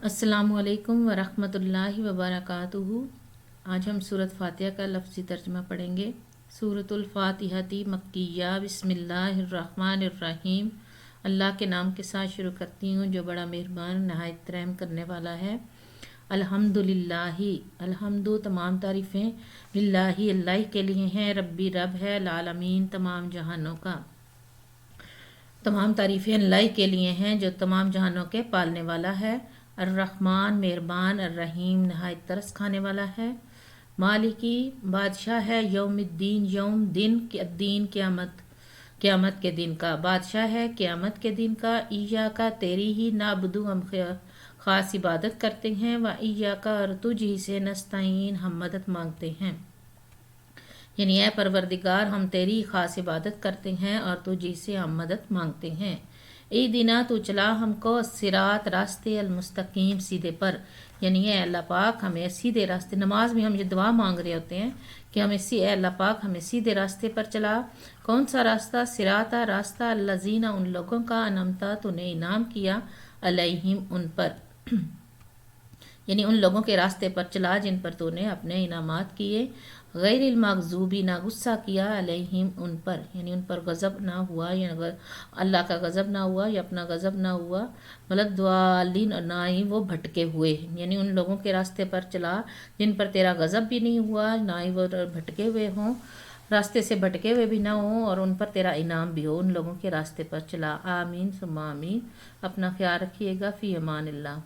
السلام علیکم ورحمۃ اللہ وبرکاتہ۔ آج ہم سورۃ فاتحہ کا لفظی ترجمہ پڑھیں گے۔ سورۃ الفاتحہ مکیہ۔ بسم اللہ الرحمن الرحیم۔ اللہ کے نام کے ساتھ شروع کرتی ہوں جو بڑا مہربان نہایت رحم کرنے والا ہے۔ الحمدللہ، الحمد تمام تعریفیں، للہ اللہ کے لیے ہیں، ربی رب ہے، العالمین تمام جہانوں کا۔ تمام تعریفیں اللہ کے لیے ہیں جو تمام جہانوں کے پالنے والا ہے۔ الرحمن مہربان، الرحیم نہایت ترس کھانے والا ہے۔ مالکی بادشاہ ہے، یوم الدین یوم دن الدین قیامت کے دن کا بادشاہ ہے، قیامت کے دن کا۔ ایاکا تیری ہی نعبدو ہم خاص عبادت کرتے ہیں، و ایاکا اور تجھ ہی سے نستعین ہم مدد مانگتے ہیں۔ یعنی اے پروردگار ہم تیری خاص عبادت کرتے ہیں اور تجھ ہی سے ہم مدد مانگتے ہیں۔ ایدنا تو چلا ہم کو الصراط راستے المستقیم سیدھے پر، یعنی اے اللہ پاک ہمیں سیدھے راستے، نماز میں ہم یہ دعا مانگ رہے ہوتے ہیں کہ اے اللہ پاک ہمیں سیدھے راستے پر چلا۔ کون سا راستہ؟ صراطا راستہ، الذین ان لوگوں کا، انعمتا تو نے انعام کیا، علیہم ان پر، یعنی ان لوگوں کے راستے پر چلا جن پر تو نے اپنے انعامات کیے۔ غیر المغضوبی نہ غصہ کیا، علیہم ان پر، یعنی ان پر غضب نہ ہوا، یعنی اللہ کا غضب نہ ہوا یا اپنا غضب نہ ہوا، ولضالین اور نہ ہی وہ بھٹکے ہوئے، یعنی ان لوگوں کے راستے پر چلا جن پر تیرا غضب بھی نہیں ہوا، نہ ہی وہ بھٹکے ہوئے ہوں، راستے سے بھٹکے ہوئے بھی نہ ہوں، اور ان پر تیرا انعام بھی ہو، ان لوگوں کے راستے پر چلا۔ آمین ثم آمین۔ اپنا خیال رکھیے گا، فی امان اللہ۔